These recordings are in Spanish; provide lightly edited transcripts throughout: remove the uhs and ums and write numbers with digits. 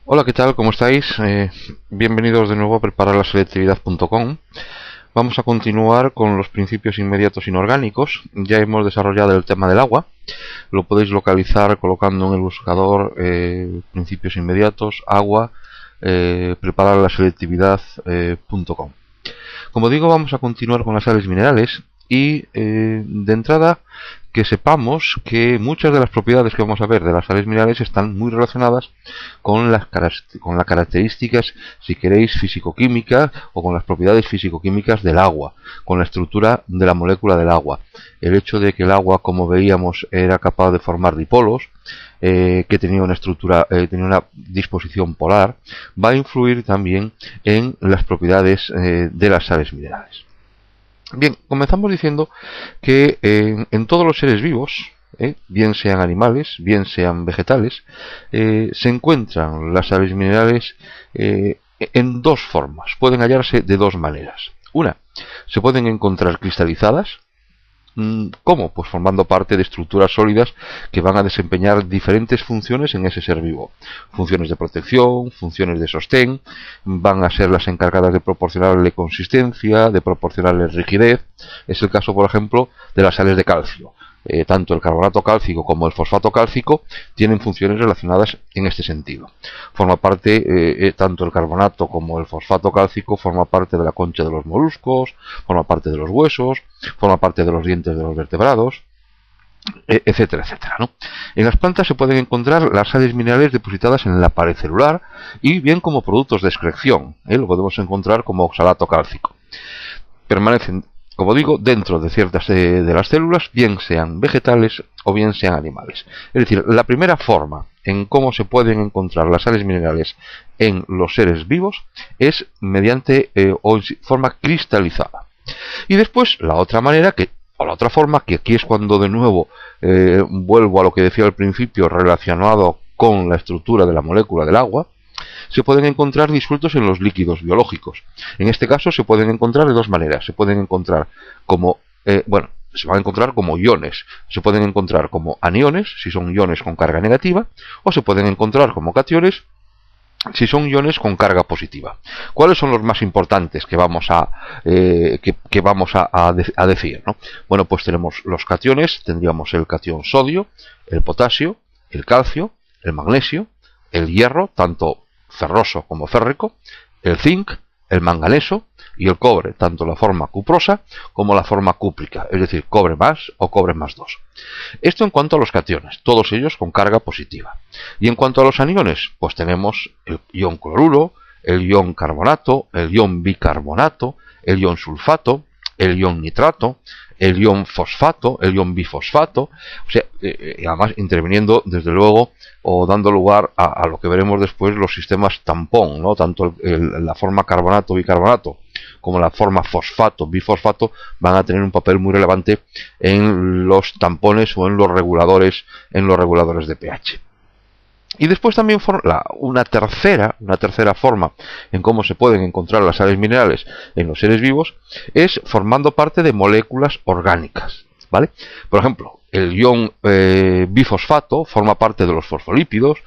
Hola, ¿qué tal? ¿Cómo estáis? Bienvenidos de nuevo a prepararlaselectividad.com. Vamos a continuar con los principios inmediatos inorgánicos. Ya hemos desarrollado el tema del agua. Lo podéis localizar colocando en el buscador principios inmediatos, agua, prepararlaselectividad.com. Como digo, vamos a continuar con las sales minerales y de entrada que sepamos que muchas de las propiedades que vamos a ver de las sales minerales están muy relacionadas con las características, si queréis, físico-químicas o con las propiedades físico-químicas del agua, con la estructura de la molécula del agua. El hecho de que el agua, como veíamos, era capaz de formar dipolos, que tenía una estructura, tenía una disposición polar, va a influir también en las propiedades de las sales minerales. Bien, comenzamos diciendo que en todos los seres vivos, bien sean animales, bien sean vegetales, se encuentran las sales minerales en dos formas. Pueden hallarse de dos maneras. Una, se pueden encontrar cristalizadas. ¿Cómo? Pues formando parte de estructuras sólidas que van a desempeñar diferentes funciones en ese ser vivo. Funciones de protección, funciones de sostén, van a ser las encargadas de proporcionarle consistencia, de proporcionarle rigidez. Es el caso, por ejemplo, de las sales de calcio. Tanto el carbonato cálcico como el fosfato cálcico tienen funciones relacionadas en este sentido. Forma parte, tanto el carbonato como el fosfato cálcico forma parte de la concha de los moluscos, forma parte de los huesos, forma parte de los dientes de los vertebrados, etcétera, etcétera, ¿no? En las plantas se pueden encontrar las sales minerales depositadas en la pared celular y bien como productos de excreción, lo podemos encontrar como oxalato cálcico. Permanecen, como digo, dentro de ciertas de las células, bien sean vegetales o bien sean animales. Es decir, la primera forma en cómo se pueden encontrar las sales minerales en los seres vivos es mediante o en forma cristalizada. Y después, la otra manera, o la otra forma, que aquí es cuando de nuevo vuelvo a lo que decía al principio relacionado con la estructura de la molécula del agua, se pueden encontrar disueltos en los líquidos biológicos. En este caso se pueden encontrar de dos maneras. Se pueden encontrar como, se van a encontrar como iones. Se pueden encontrar como aniones, si son iones con carga negativa, o se pueden encontrar como cationes, si son iones con carga positiva. ¿Cuáles son los más importantes que vamos a decir, ¿no? Bueno, pues tenemos los cationes, tendríamos el catión sodio, el potasio, el calcio, el magnesio, el hierro, tanto ferroso como férrico, el zinc, el manganeso y el cobre, tanto la forma cuprosa como la forma cúprica, es decir, cobre más o cobre más 2. Esto en cuanto a los cationes, todos ellos con carga positiva. Y en cuanto a los aniones, pues tenemos el ion cloruro, el ion carbonato, el ion bicarbonato, el ion sulfato, el ion nitrato, el ion fosfato, el ion bifosfato, o sea, además interviniendo desde luego o dando lugar a lo que veremos después, los sistemas tampón, ¿no? Tanto la forma carbonato, bicarbonato, como la forma fosfato, bifosfato, van a tener un papel muy relevante en los tampones o en los reguladores de pH. Y después también una tercera forma en cómo se pueden encontrar las sales minerales en los seres vivos es formando parte de moléculas orgánicas, ¿vale? Por ejemplo, el ion bifosfato forma parte de los fosfolípidos,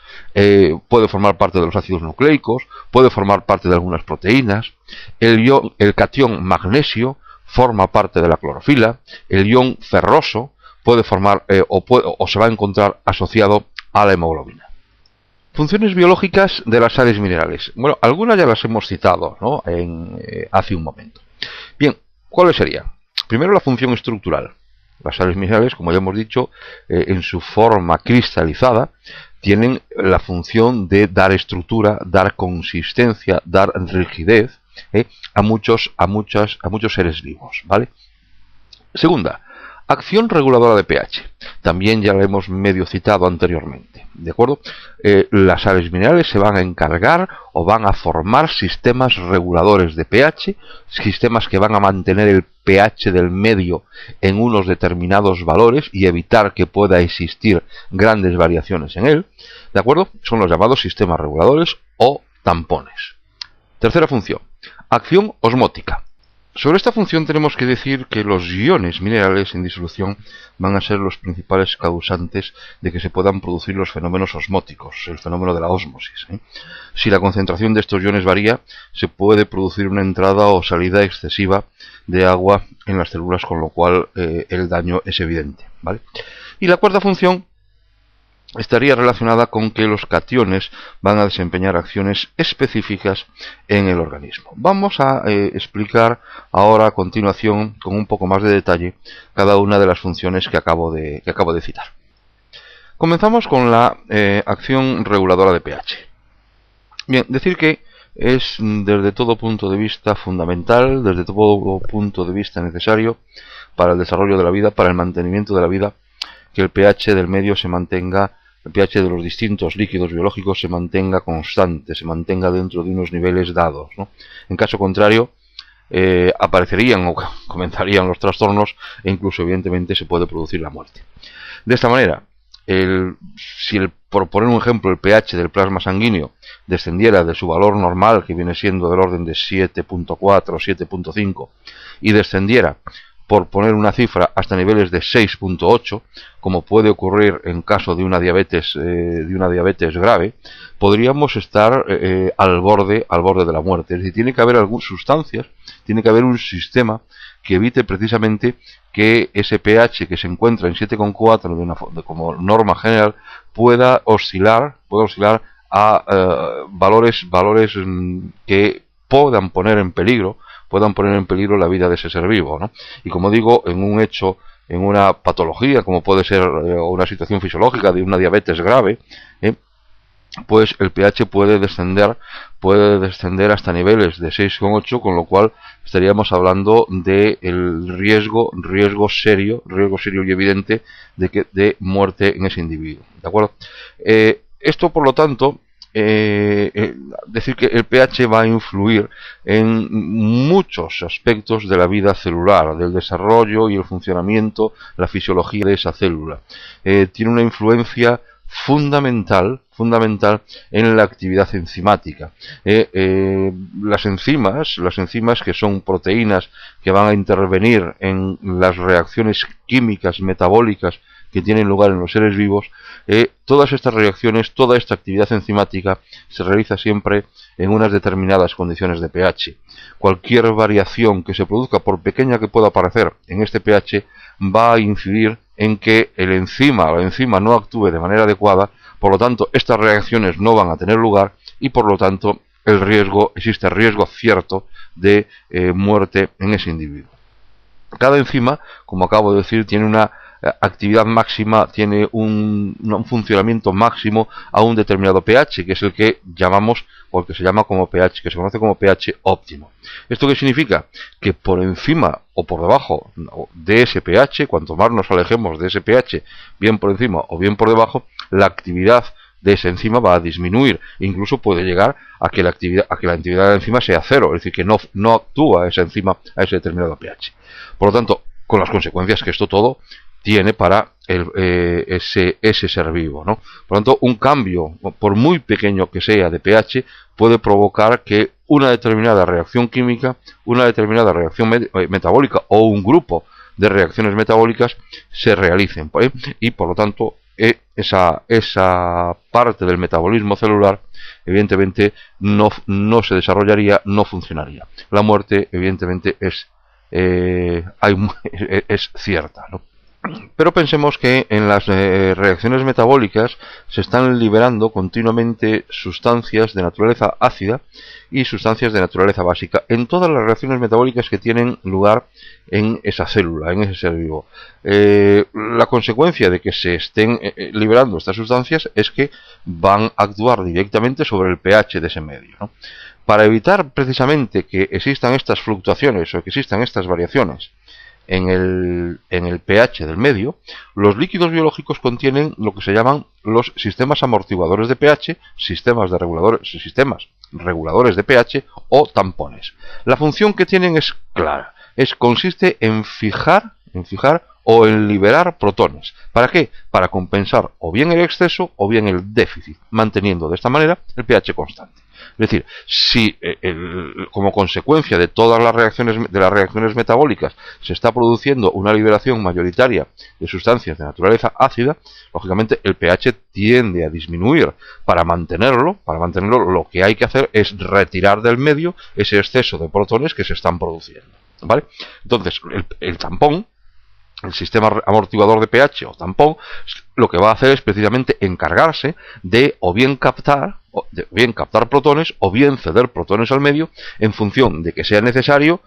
puede formar parte de los ácidos nucleicos, puede formar parte de algunas proteínas. El catión magnesio forma parte de la clorofila. El ion ferroso puede formar o se va a encontrar asociado a la hemoglobina. Funciones biológicas de las sales minerales. Bueno, algunas ya las hemos citado, ¿no? Hace un momento. Bien, ¿cuáles serían? Primero, la función estructural. Las sales minerales, como ya hemos dicho, en su forma cristalizada, tienen la función de dar estructura, dar consistencia, dar rigidez a muchos seres vivos, ¿vale? Segunda, acción reguladora de pH. También ya la hemos medio citado anteriormente, ¿de acuerdo? Las sales minerales se van a encargar o van a formar sistemas reguladores de pH, sistemas que van a mantener el pH del medio en unos determinados valores y evitar que pueda existir grandes variaciones en él, ¿de acuerdo? Son los llamados sistemas reguladores o tampones. Tercera función, acción osmótica. Sobre esta función tenemos que decir que los iones minerales en disolución van a ser los principales causantes de que se puedan producir los fenómenos osmóticos, el fenómeno de la ósmosis. Si la concentración de estos iones varía, se puede producir una entrada o salida excesiva de agua en las células, con lo cual el daño es evidente, ¿vale? Y la cuarta función estaría relacionada con que los cationes van a desempeñar acciones específicas en el organismo. Vamos a explicar ahora a continuación con un poco más de detalle cada una de las funciones que acabo de citar. Comenzamos con la acción reguladora de pH. Bien, decir que es desde todo punto de vista fundamental, desde todo punto de vista necesario para el desarrollo de la vida, para el mantenimiento de la vida, que el pH del medio se mantenga, el pH de los distintos líquidos biológicos se mantenga constante, se mantenga dentro de unos niveles dados, ¿no? En caso contrario, aparecerían o comenzarían los trastornos e incluso evidentemente se puede producir la muerte. De esta manera, por poner un ejemplo, el pH del plasma sanguíneo descendiera de su valor normal, que viene siendo del orden de 7.4 o 7.5, y descendiera, por poner una cifra, hasta niveles de 6.8, como puede ocurrir en caso de una diabetes grave, podríamos estar al borde de la muerte. Es decir, tiene que haber algunas sustancias, tiene que haber un sistema que evite precisamente que ese pH que se encuentra en 7,4 como norma general pueda oscilar a valores que puedan poner en peligro la vida de ese ser vivo, ¿no? Y como digo, en un hecho, en una patología, como puede ser una situación fisiológica de una diabetes grave, pues el pH puede descender hasta niveles de 6,8, con lo cual estaríamos hablando de el riesgo serio y evidente de muerte en ese individuo, ¿de acuerdo? Esto, por lo tanto, decir que el pH va a influir en muchos aspectos de la vida celular, del desarrollo y el funcionamiento, la fisiología de esa célula. Tiene una influencia fundamental en la actividad enzimática. Las enzimas, que son proteínas que van a intervenir en las reacciones químicas metabólicas que tienen lugar en los seres vivos, todas estas reacciones, toda esta actividad enzimática se realiza siempre en unas determinadas condiciones de pH. Cualquier variación que se produzca, por pequeña que pueda parecer, en este pH va a incidir en que la enzima no actúe de manera adecuada. Por lo tanto, estas reacciones no van a tener lugar y por lo tanto existe riesgo cierto de muerte en ese individuo. Cada enzima, como acabo de decir, tiene una actividad máxima, tiene un funcionamiento máximo a un determinado pH, que es el que llamamos, o el que se llama como pH, que se conoce como pH óptimo. ¿Esto qué significa? Que por encima o por debajo de ese pH, cuanto más nos alejemos de ese pH, bien por encima o bien por debajo, la actividad de esa enzima va a disminuir. Incluso puede llegar a que la actividad de la enzima sea cero, es decir, que no actúa esa enzima a ese determinado pH. Por lo tanto, con las consecuencias que esto todo tiene para ese ser vivo, ¿no? Por lo tanto, un cambio, por muy pequeño que sea, de pH, puede provocar que una determinada reacción química, una determinada reacción metabólica o un grupo de reacciones metabólicas se realicen, y por lo tanto esa parte del metabolismo celular evidentemente no se desarrollaría, no funcionaría. La muerte evidentemente es cierta, ¿no? Pero pensemos que en las reacciones metabólicas se están liberando continuamente sustancias de naturaleza ácida y sustancias de naturaleza básica en todas las reacciones metabólicas que tienen lugar en esa célula, en ese ser vivo. La consecuencia de que se estén liberando estas sustancias es que van a actuar directamente sobre el pH de ese medio, ¿no? Para evitar precisamente que existan estas fluctuaciones o que existan estas variaciones en el pH del medio, los líquidos biológicos contienen lo que se llaman los sistemas amortiguadores de pH, sistemas reguladores de pH o tampones. La función que tienen es clara, consiste en fijar o en liberar protones. ¿Para qué? Para compensar o bien el exceso o bien el déficit, manteniendo de esta manera el pH constante. Es decir, si como consecuencia de todas las reacciones metabólicas se está produciendo una liberación mayoritaria de sustancias de naturaleza ácida, lógicamente el pH tiende a disminuir. Para mantenerlo lo que hay que hacer es retirar del medio ese exceso de protones que se están produciendo, ¿vale? Entonces, el tampón, el sistema amortiguador de pH o tampón, lo que va a hacer es precisamente encargarse de o bien captar protones o bien ceder protones al medio en función de que sea necesario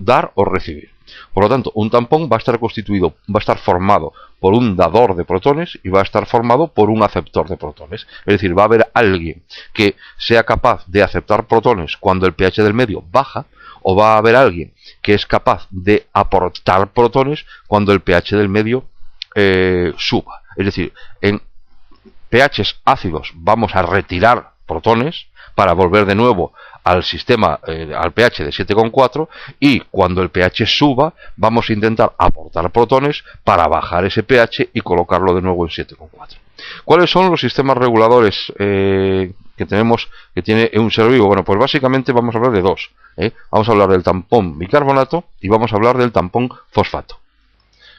dar o recibir. Por lo tanto, un tampón va a estar formado por un dador de protones y va a estar formado por un aceptor de protones. Es decir, va a haber alguien que sea capaz de aceptar protones cuando el pH del medio baja, o va a haber alguien que es capaz de aportar protones cuando el pH del medio suba. Es decir, en pHs ácidos vamos a retirar protones para volver de nuevo al sistema, al pH de 7,4, y cuando el pH suba vamos a intentar aportar protones para bajar ese pH y colocarlo de nuevo en 7,4. ¿Cuáles son los sistemas reguladores que tenemos, que tiene un ser vivo? Bueno, pues básicamente vamos a hablar de dos. Vamos a hablar del tampón bicarbonato y vamos a hablar del tampón fosfato.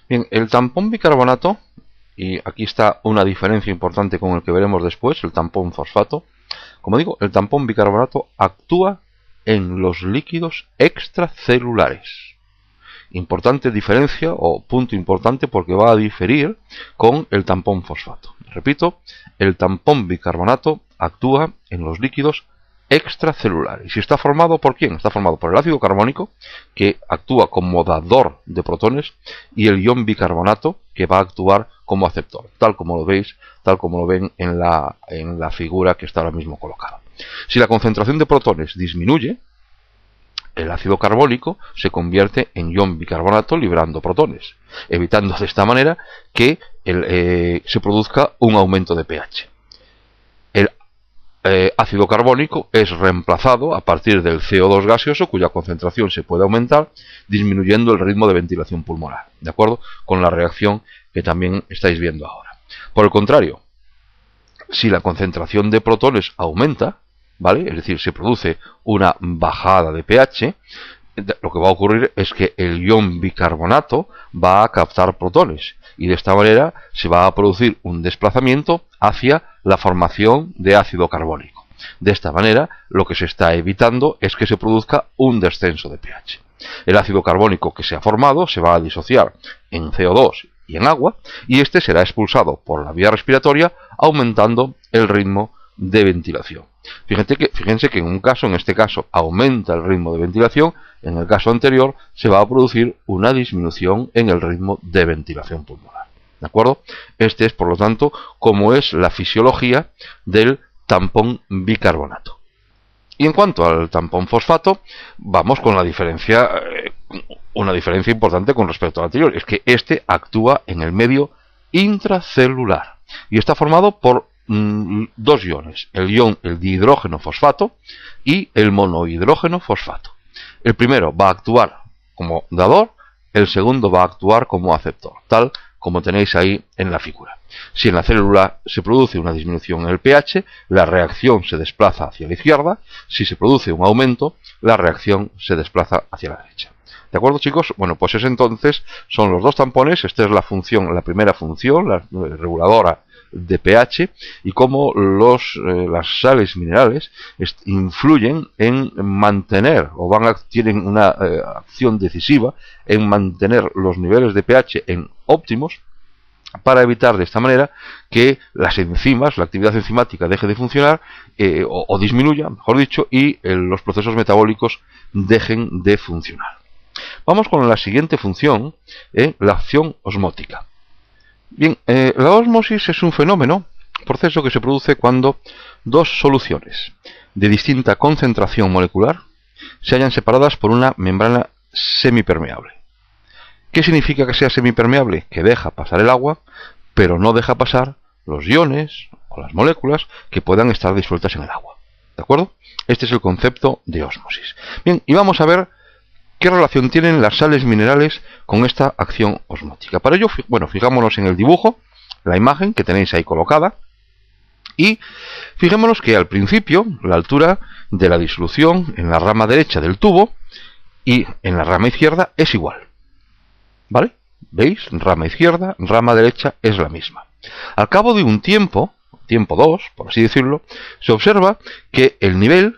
Bien, el tampón bicarbonato, y aquí está una diferencia importante con el que veremos después, el tampón fosfato. Como digo, el tampón bicarbonato actúa en los líquidos extracelulares. Importante diferencia o punto importante porque va a diferir con el tampón fosfato. Repito, el tampón bicarbonato actúa en los líquidos extracelulares. ¿Y está formado por quién? Está formado por el ácido carbónico, que actúa como dador de protones, y el ion bicarbonato, que va a actuar como aceptor, tal como lo ven en la figura que está ahora mismo colocada. Si la concentración de protones disminuye, el ácido carbónico se convierte en ion bicarbonato liberando protones, evitando de esta manera que se produzca un aumento de pH. El ácido carbónico es reemplazado a partir del CO2 gaseoso, cuya concentración se puede aumentar, disminuyendo el ritmo de ventilación pulmonar, ¿de acuerdo? Con la reacción que también estáis viendo ahora. Por el contrario, si la concentración de protones aumenta, ¿vale? Es decir, se produce una bajada de pH, lo que va a ocurrir es que el ion bicarbonato va a captar protones y de esta manera se va a producir un desplazamiento hacia la formación de ácido carbónico. De esta manera, lo que se está evitando es que se produzca un descenso de pH. El ácido carbónico que se ha formado se va a disociar en CO2 y en agua, y este será expulsado por la vía respiratoria, aumentando el ritmo de ventilación. Fíjense que en este caso aumenta el ritmo de ventilación, en el caso anterior se va a producir una disminución en el ritmo de ventilación pulmonar. ¿De acuerdo? Este es, por lo tanto, como es la fisiología del tampón bicarbonato. Y en cuanto al tampón fosfato, vamos con la diferencia, una diferencia importante con respecto al anterior, es que este actúa en el medio intracelular y está formado por dos iones, el dihidrógeno fosfato y el monohidrógeno fosfato. El primero va a actuar como dador, el segundo va a actuar como aceptor, tal como tenéis ahí en la figura. Si en la célula se produce una disminución en el pH, la reacción se desplaza hacia la izquierda. Si se produce un aumento, la reacción se desplaza hacia la derecha. ¿De acuerdo, chicos? Bueno, pues ese entonces son los dos tampones. Esta es la primera función, la reguladora de pH, y cómo las sales minerales influyen en mantener o tienen una acción decisiva en mantener los niveles de pH en óptimos, para evitar de esta manera que las enzimas, la actividad enzimática deje de funcionar o disminuya, mejor dicho, y los procesos metabólicos dejen de funcionar. Vamos con la siguiente función, la acción osmótica. Bien, la ósmosis es un proceso que se produce cuando dos soluciones de distinta concentración molecular se hallan separadas por una membrana semipermeable. ¿Qué significa que sea semipermeable? Que deja pasar el agua, pero no deja pasar los iones o las moléculas que puedan estar disueltas en el agua. ¿De acuerdo? Este es el concepto de ósmosis. Bien, y vamos a ver qué relación tienen las sales minerales con esta acción osmótica. Para ello, bueno, fijámonos en el dibujo, la imagen que tenéis ahí colocada. Y fijémonos que al principio la altura de la disolución en la rama derecha del tubo y en la rama izquierda es igual. ¿Vale? ¿Veis? Rama izquierda, rama derecha es la misma. Al cabo de un tiempo 2, por así decirlo, se observa que el nivel,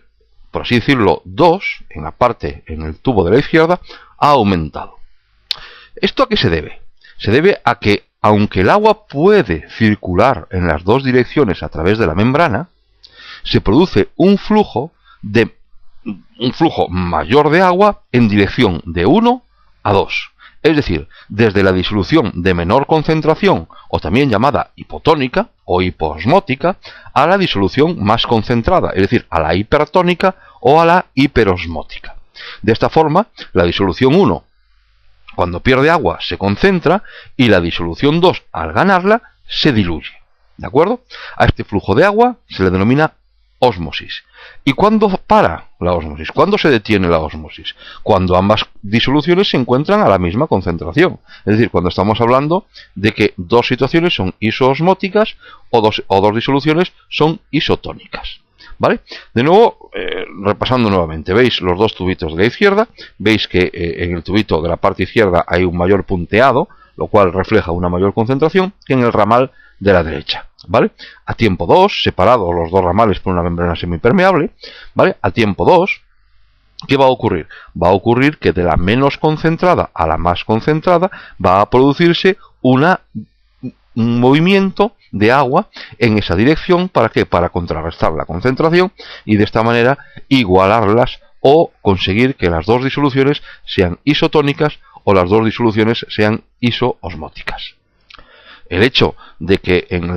por así decirlo, 2, en el tubo de la izquierda, ha aumentado. ¿Esto a qué se debe? Se debe a que, aunque el agua puede circular en las dos direcciones a través de la membrana, se produce un flujo mayor de agua en dirección de 1 a 2. Es decir, desde la disolución de menor concentración, o también llamada hipotónica o hipoosmótica, a la disolución más concentrada, es decir, a la hipertónica o a la hiperosmótica. De esta forma, la disolución 1, cuando pierde agua, se concentra, y la disolución 2, al ganarla, se diluye. ¿De acuerdo? A este flujo de agua se le denomina ósmosis. ¿Y cuándo para la ósmosis? ¿Cuándo se detiene la ósmosis? Cuando ambas disoluciones se encuentran a la misma concentración. Es decir, cuando estamos hablando de que dos situaciones son isoosmóticas o dos disoluciones son isotónicas. ¿Vale? De nuevo, repasando nuevamente, veis los dos tubitos de la izquierda, veis que en el tubito de la parte izquierda hay un mayor punteado, lo cual refleja una mayor concentración que en el ramal de la derecha. ¿Vale? A tiempo 2, separados los dos ramales por una membrana semipermeable, ¿vale? A tiempo 2, ¿qué va a ocurrir? Va a ocurrir que de la menos concentrada a la más concentrada va a producirse un movimiento de agua en esa dirección. ¿Para qué? Para contrarrestar la concentración y de esta manera igualarlas o conseguir que las dos disoluciones sean isotónicas o las dos disoluciones sean isoosmóticas. El hecho de que en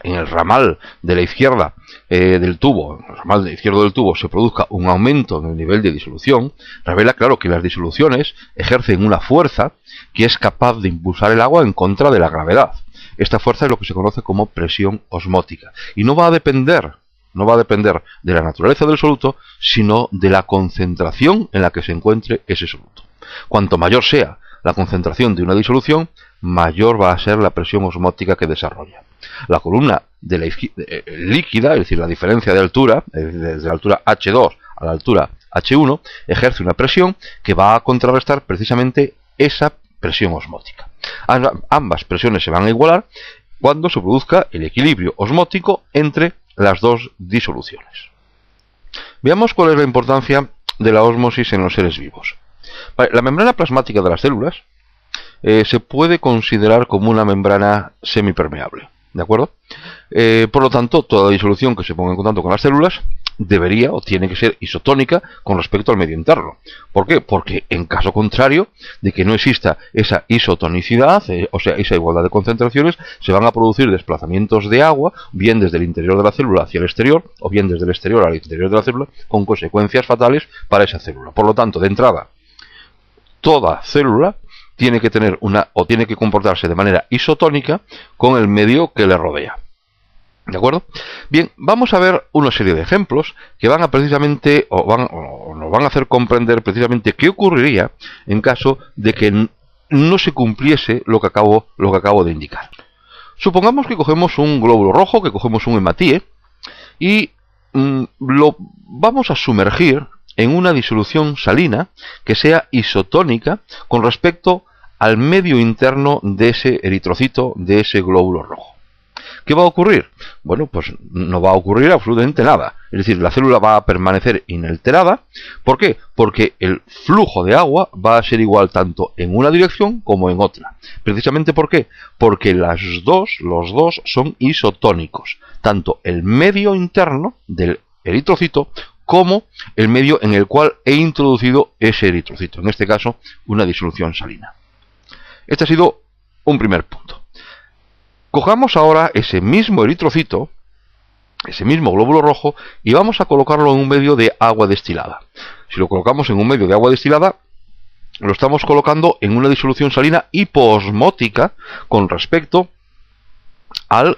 el ramal de la izquierda del tubo, en el ramal izquierdo del tubo, se produzca un aumento en el nivel de disolución, revela claro que las disoluciones ejercen una fuerza que es capaz de impulsar el agua en contra de la gravedad. Esta fuerza es lo que se conoce como presión osmótica y no va a depender de la naturaleza del soluto, sino de la concentración en la que se encuentre ese soluto. Cuanto mayor sea la concentración de una disolución, mayor va a ser la presión osmótica que desarrolla. La columna de la líquida, es decir, la diferencia de altura, desde la altura H2 a la altura H1, ejerce una presión que va a contrarrestar precisamente esa presión osmótica. Ambas presiones se van a igualar cuando se produzca el equilibrio osmótico entre las dos disoluciones. Veamos cuál es la importancia de la ósmosis en los seres vivos. La membrana plasmática de las células se puede considerar como una membrana semipermeable, ¿de acuerdo? Por lo tanto, toda disolución que se ponga en contacto con las células debería o tiene que ser isotónica con respecto al medio interno. ¿Por qué? Porque en caso contrario de que no exista esa isotonicidad, o sea, esa igualdad de concentraciones, se van a producir desplazamientos de agua, bien desde el interior de la célula hacia el exterior, o bien desde el exterior al interior de la célula, con consecuencias fatales para esa célula. Por lo tanto, de entrada, toda célula tiene que tener tiene que comportarse de manera isotónica con el medio que le rodea. ¿De acuerdo? Bien, vamos a ver una serie de ejemplos que van a precisamente, o nos van a hacer comprender precisamente qué ocurriría en caso de que no se cumpliese lo que acabo de indicar. Supongamos que cogemos un glóbulo rojo, que cogemos un hematíe, y lo vamos a sumergir en una disolución salina que sea isotónica con respecto al medio interno de ese eritrocito, de ese glóbulo rojo. ¿Qué va a ocurrir? Bueno, pues no va a ocurrir absolutamente nada. Es decir, la célula va a permanecer inalterada. ¿Por qué? Porque el flujo de agua va a ser igual tanto en una dirección como en otra. ¿Precisamente por qué? Porque los dos son isotónicos. Tanto el medio interno del eritrocito como el medio en el cual he introducido ese eritrocito. En este caso, una disolución salina. Este ha sido un primer punto. Cojamos ahora ese mismo eritrocito, ese mismo glóbulo rojo, y vamos a colocarlo en un medio de agua destilada. Si lo colocamos en un medio de agua destilada, lo estamos colocando en una disolución salina hipoosmótica con respecto al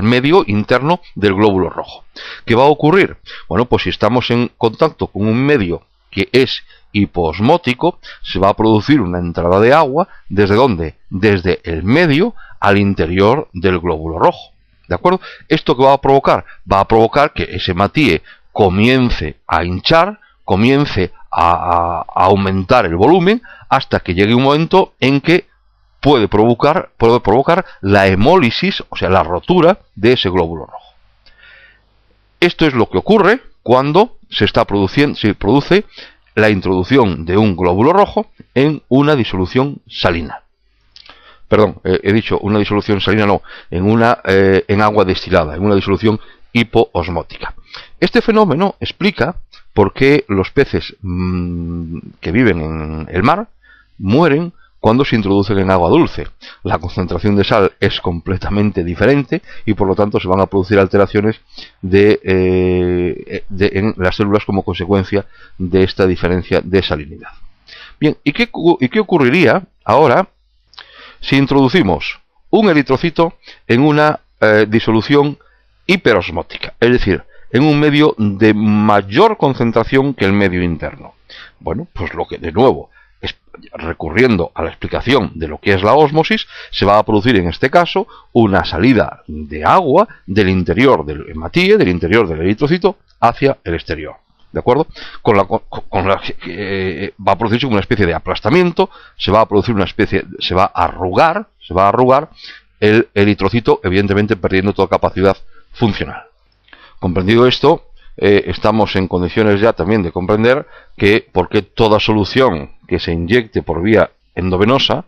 medio interno del glóbulo rojo. ¿Qué va a ocurrir? Bueno, pues si estamos en contacto con un medio que es hipoosmótico, se va a producir una entrada de agua. ¿Desde dónde? Desde el medio al interior del glóbulo rojo. ¿De acuerdo? ¿Esto qué va a provocar? Va a provocar que ese hematíe comience a hinchar, comience a aumentar el volumen, hasta que llegue un momento en que puede provocar la hemólisis, o sea, la rotura de ese glóbulo rojo. Esto es lo que ocurre cuando se produce la introducción de un glóbulo rojo en una disolución salina. Perdón, he dicho una disolución salina, no, en agua destilada, en una disolución hipoosmótica. Este fenómeno explica por qué los peces que viven en el mar mueren cuando se introducen en agua dulce. La concentración de sal es completamente diferente y por lo tanto se van a producir alteraciones en las células como consecuencia de esta diferencia de salinidad. Bien, ¿y qué ocurriría ahora si introducimos un eritrocito en una disolución hiperosmótica? Es decir, en un medio de mayor concentración que el medio interno. Bueno, pues lo que de nuevo, recurriendo a la explicación de lo que es la ósmosis, se va a producir en este caso una salida de agua del interior del hematíe, del interior del eritrocito, hacia el exterior. ¿De acuerdo? Va a producirse una especie de aplastamiento, se va a arrugar el eritrocito, evidentemente perdiendo toda capacidad funcional. Comprendido esto, estamos en condiciones ya también de comprender que porque toda solución que se inyecte por vía endovenosa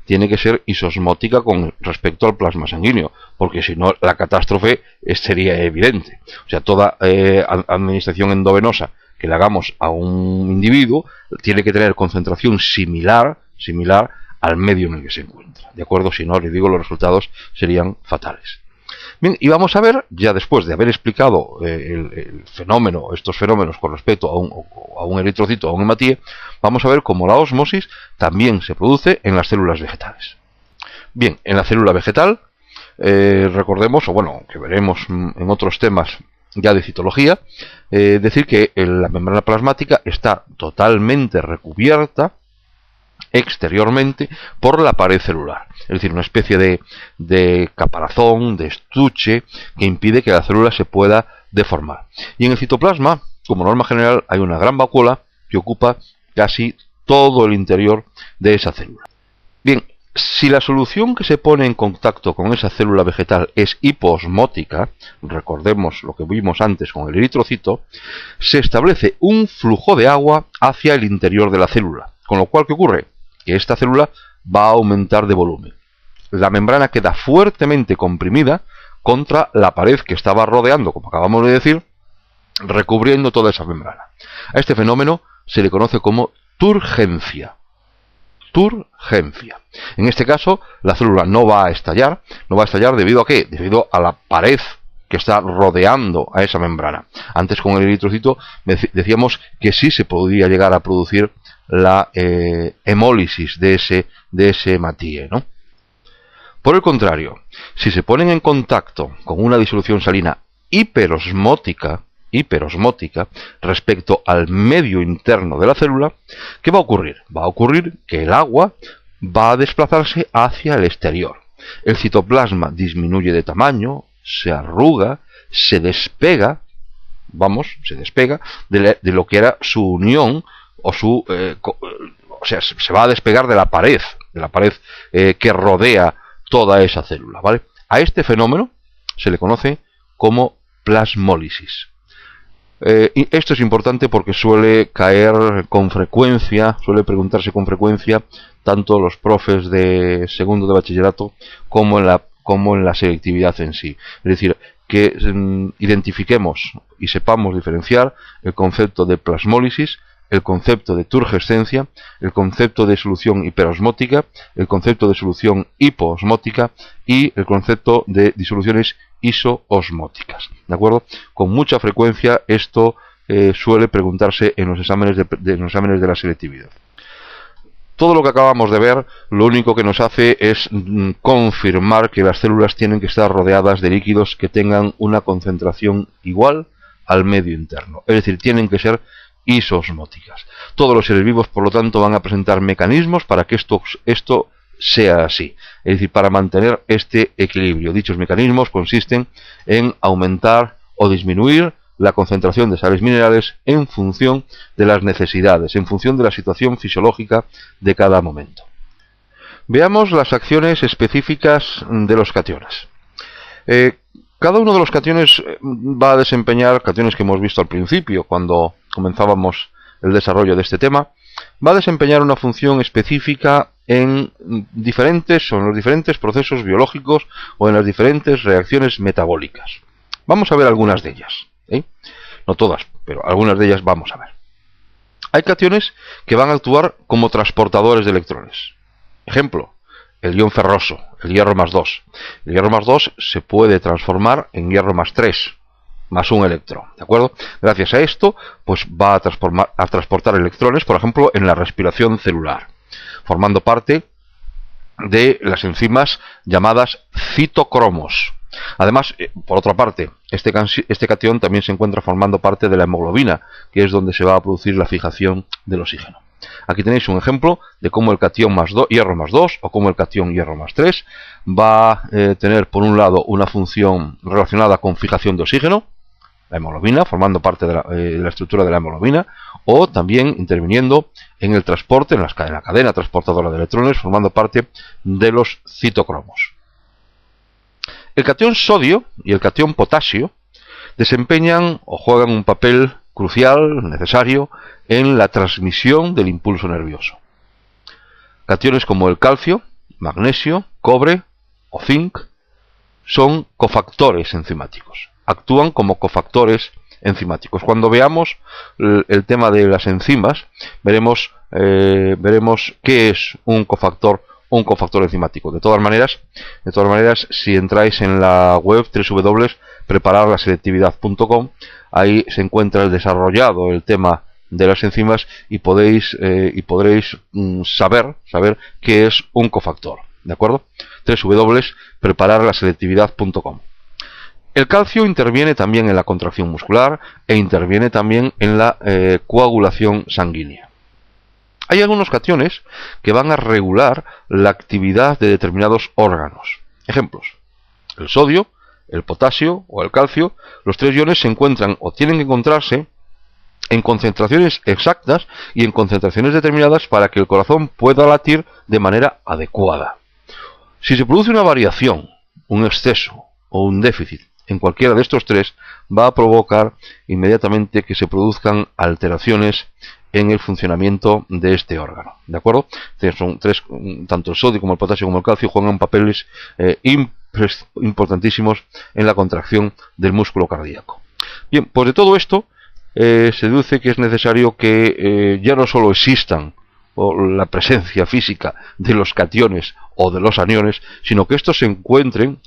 tiene que ser isosmótica con respecto al plasma sanguíneo, porque si no la catástrofe sería evidente. O sea, toda administración endovenosa que le hagamos a un individuo tiene que tener concentración similar al medio en el que se encuentra. ¿De acuerdo? Si no, les digo, los resultados serían fatales. Bien, y vamos a ver, ya después de haber explicado estos fenómenos con respecto a un eritrocito, a un hematíe, vamos a ver cómo la ósmosis también se produce en las células vegetales. Bien, en la célula vegetal, recordemos, o bueno, que veremos en otros temas ya de citología, decir que la membrana plasmática está totalmente recubierta exteriormente por la pared celular, es decir, una especie de caparazón, de estuche que impide que la célula se pueda deformar. Y en el citoplasma, como norma general, hay una gran vacuola que ocupa casi todo el interior de esa célula. Bien, si la solución que se pone en contacto con esa célula vegetal es hipoosmótica, recordemos lo que vimos antes con el eritrocito, se establece un flujo de agua hacia el interior de la célula, con lo cual, ¿qué ocurre? Que esta célula va a aumentar de volumen. La membrana queda fuertemente comprimida contra la pared que estaba rodeando, como acabamos de decir, recubriendo toda esa membrana. A este fenómeno se le conoce como turgencia. Turgencia. En este caso, la célula no va a estallar. ¿No va a estallar debido a qué? Debido a la pared que está rodeando a esa membrana. Antes con el eritrocito decíamos que sí se podría llegar a producir la hemólisis de ese hematíe, ¿no? Por el contrario, si se ponen en contacto con una disolución salina hiperosmótica respecto al medio interno de la célula, ¿qué va a ocurrir? Va a ocurrir que el agua va a desplazarse hacia el exterior. El citoplasma disminuye de tamaño, se arruga, se despega de lo que era su unión o sea, se va a despegar de la pared que rodea toda esa célula, ¿vale? A este fenómeno se le conoce como plasmólisis. Y esto es importante porque suele caer con frecuencia, suele preguntarse con frecuencia tanto los profes de segundo de bachillerato como en la selectividad en sí. Es decir, que identifiquemos y sepamos diferenciar el concepto de plasmólisis, el concepto de turgescencia, el concepto de solución hiperosmótica, el concepto de solución hipoosmótica y el concepto de disoluciones isoosmóticas. ¿De acuerdo? Con mucha frecuencia esto suele preguntarse en los exámenes de la selectividad. Todo lo que acabamos de ver, lo único que nos hace es confirmar que las células tienen que estar rodeadas de líquidos que tengan una concentración igual al medio interno. Es decir, tienen que ser isoosmóticas. Todos los seres vivos, por lo tanto, van a presentar mecanismos para que esto sea así. Es decir, para mantener este equilibrio. Dichos mecanismos consisten en aumentar o disminuir la concentración de sales minerales en función de las necesidades, en función de la situación fisiológica de cada momento. Veamos las acciones específicas de los cationes. Cada uno de los cationes va a desempeñar, cationes que hemos visto al principio cuando comenzábamos el desarrollo de este tema, va a desempeñar una función específica en los diferentes procesos biológicos o en las diferentes reacciones metabólicas. Vamos a ver algunas de ellas, no todas, pero algunas de ellas vamos a ver. Hay cationes que van a actuar como transportadores de electrones. Ejemplo, el ion ferroso, el hierro más 2. El hierro más 2 se puede transformar en hierro más 3, más un electrón, ¿de acuerdo? Gracias a esto, pues va a transportar electrones, por ejemplo, en la respiración celular, formando parte de las enzimas llamadas citocromos. Además, por otra parte, este catión también se encuentra formando parte de la hemoglobina, que es donde se va a producir la fijación del oxígeno. Aquí tenéis un ejemplo de cómo el catión hierro más 2 o cómo el catión hierro más 3 va a tener, por un lado, una función relacionada con fijación de oxígeno, la hemoglobina, formando parte de la estructura de la hemoglobina, o también interviniendo en el transporte, en la cadena transportadora de electrones, formando parte de los citocromos. El catión sodio y el catión potasio desempeñan o juegan un papel crucial, necesario, en la transmisión del impulso nervioso. Cationes como el calcio, magnesio, cobre o zinc son cofactores enzimáticos. Actúan como cofactores enzimáticos. Cuando veamos el tema de las enzimas, veremos qué es un cofactor enzimático. De todas maneras, si entráis en la web www.prepararlaselectividad.com, ahí se encuentra desarrollado el tema de las enzimas y podréis saber qué es un cofactor, ¿de acuerdo? www.prepararlaselectividad.com. El calcio interviene también en la contracción muscular e interviene también en la coagulación sanguínea. Hay algunos cationes que van a regular la actividad de determinados órganos. Ejemplos: el sodio, el potasio o el calcio. Los tres iones se encuentran o tienen que encontrarse en concentraciones exactas y en concentraciones determinadas para que el corazón pueda latir de manera adecuada. Si se produce una variación, un exceso o un déficit en cualquiera de estos tres, va a provocar inmediatamente que se produzcan alteraciones en el funcionamiento de este órgano, ¿de acuerdo? Son tres, tanto el sodio como el potasio como el calcio juegan papeles importantísimos en la contracción del músculo cardíaco. Bien, pues de todo esto se deduce que es necesario que ya no solo existan la presencia física de los cationes o de los aniones, sino que estos se encuentren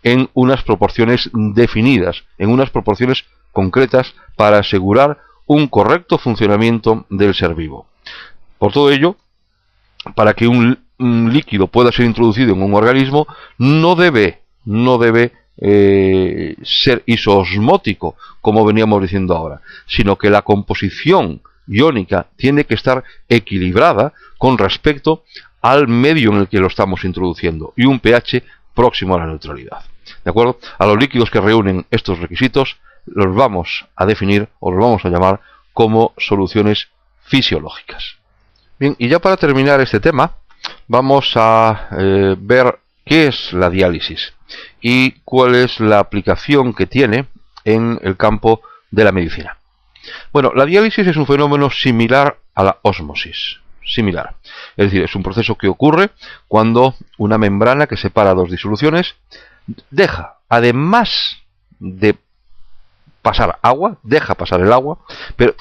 en unas proporciones definidas, en unas proporciones concretas para asegurar un correcto funcionamiento del ser vivo. Por todo ello, para que un líquido pueda ser introducido en un organismo, no debe ser isoosmótico, como veníamos diciendo ahora, sino que la composición iónica tiene que estar equilibrada con respecto al medio en el que lo estamos introduciendo y un pH próximo a la neutralidad. ¿De acuerdo? A los líquidos que reúnen estos requisitos los vamos a definir o los vamos a llamar como soluciones fisiológicas. Bien, y ya para terminar este tema, vamos a ver qué es la diálisis y cuál es la aplicación que tiene en el campo de la medicina. Bueno, la diálisis es un fenómeno similar a la ósmosis. Similar. Es decir, es un proceso que ocurre cuando una membrana que separa dos disoluciones deja, además de pasar agua, deja pasar el agua, pero,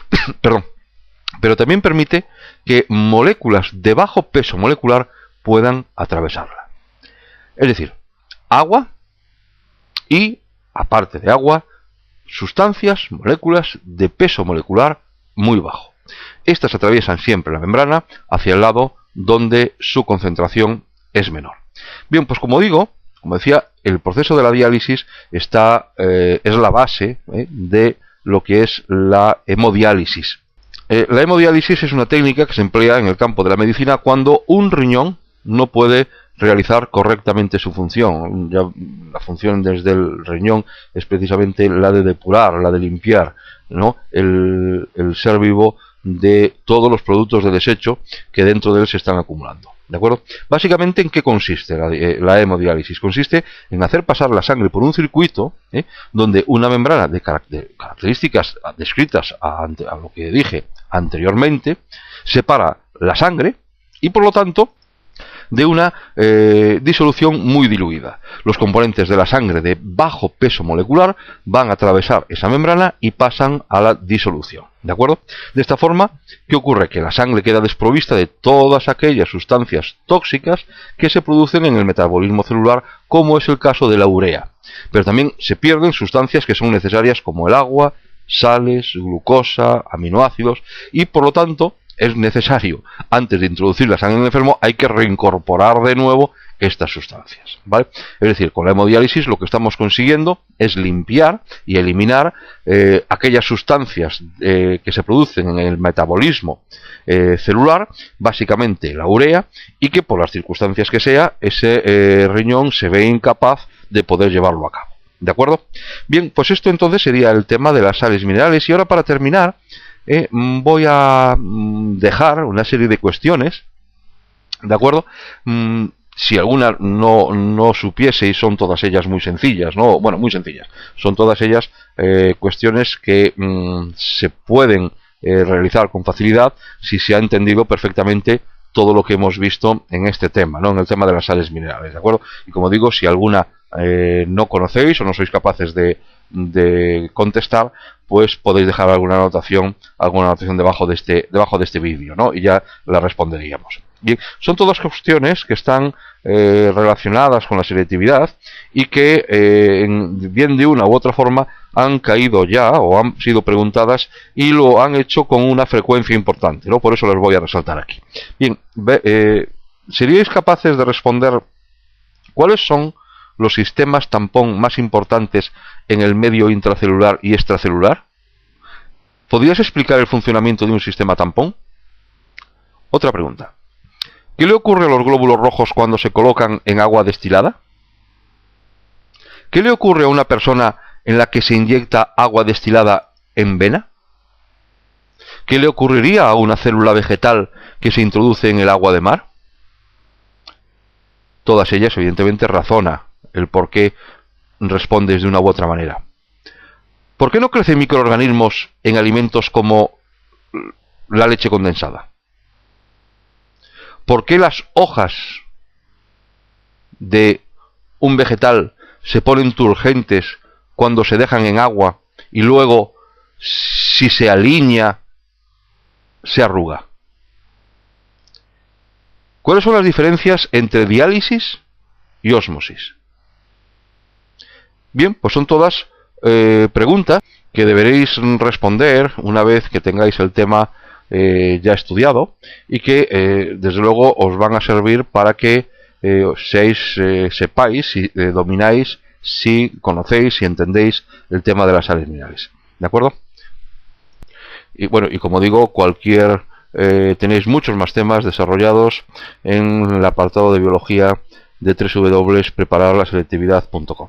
pero también permite que moléculas de bajo peso molecular puedan atravesarla. Es decir, agua y, aparte de agua, sustancias, moléculas de peso molecular muy bajo. Estas atraviesan siempre la membrana hacia el lado donde su concentración es menor. Bien, pues como decía, el proceso de la diálisis es la base de lo que es la hemodiálisis. La hemodiálisis es una técnica que se emplea en el campo de la medicina cuando un riñón no puede realizar correctamente su función. Ya, la función desde el riñón es precisamente la de depurar, la de limpiar, ¿no?, el ser vivo de todos los productos de desecho que dentro de él se están acumulando. ¿De acuerdo? Básicamente, ¿en qué consiste la hemodiálisis? Consiste en hacer pasar la sangre por un circuito donde una membrana de características descritas a lo que dije anteriormente separa la sangre y, por lo tanto, de una disolución muy diluida. Los componentes de la sangre de bajo peso molecular van a atravesar esa membrana y pasan a la disolución. ¿De acuerdo? De esta forma, ¿qué ocurre? Que la sangre queda desprovista de todas aquellas sustancias tóxicas que se producen en el metabolismo celular, como es el caso de la urea. Pero también se pierden sustancias que son necesarias, como el agua, sales, glucosa, aminoácidos, y por lo tanto es necesario, antes de introducir la sangre en el enfermo, hay que reincorporar de nuevo estas sustancias, ¿vale? Es decir, con la hemodiálisis lo que estamos consiguiendo es limpiar y eliminar aquellas sustancias que se producen en el metabolismo celular, básicamente la urea, y que por las circunstancias que sea, ese riñón se ve incapaz de poder llevarlo a cabo. ¿De acuerdo? Bien, pues esto entonces sería el tema de las sales minerales. Y ahora, para terminar, voy a dejar una serie de cuestiones, ¿de acuerdo? Si alguna no supiese, y son todas ellas muy sencillas, ¿no? Bueno, muy sencillas. Son todas ellas cuestiones que se pueden realizar con facilidad si se ha entendido perfectamente todo lo que hemos visto en este tema, ¿no?, en el tema de las sales minerales, ¿de acuerdo? Y como digo, si alguna no conocéis o no sois capaces de contestar, pues podéis dejar alguna anotación debajo de este vídeo, ¿no?, y ya la responderíamos. Bien, son todas cuestiones que están relacionadas con la selectividad y que bien de una u otra forma han caído ya o han sido preguntadas, y lo han hecho con una frecuencia importante, ¿no? Por eso les voy a resaltar aquí. Bien, ¿seríais capaces de responder cuáles son los sistemas tampón más importantes en el medio intracelular y extracelular? ¿Podrías explicar el funcionamiento de un sistema tampón? Otra pregunta. ¿Qué le ocurre a los glóbulos rojos cuando se colocan en agua destilada? ¿Qué le ocurre a una persona en la que se inyecta agua destilada en vena? ¿Qué le ocurriría a una célula vegetal que se introduce en el agua de mar? Todas ellas, evidentemente, razona el por qué respondes de una u otra manera. ¿Por qué no crecen microorganismos en alimentos como la leche condensada? ¿Por qué las hojas de un vegetal se ponen turgentes cuando se dejan en agua y luego, si se alinea, se arruga? ¿Cuáles son las diferencias entre diálisis y ósmosis? Bien, pues son todas preguntas que deberéis responder una vez que tengáis el tema ya estudiado, y que desde luego os van a servir para que sepáis, si domináis, si conocéis, si entendéis el tema de las sales minerales. ¿De acuerdo? Y bueno, y como digo, tenéis muchos más temas desarrollados en el apartado de biología de www.prepararlaselectividad.com.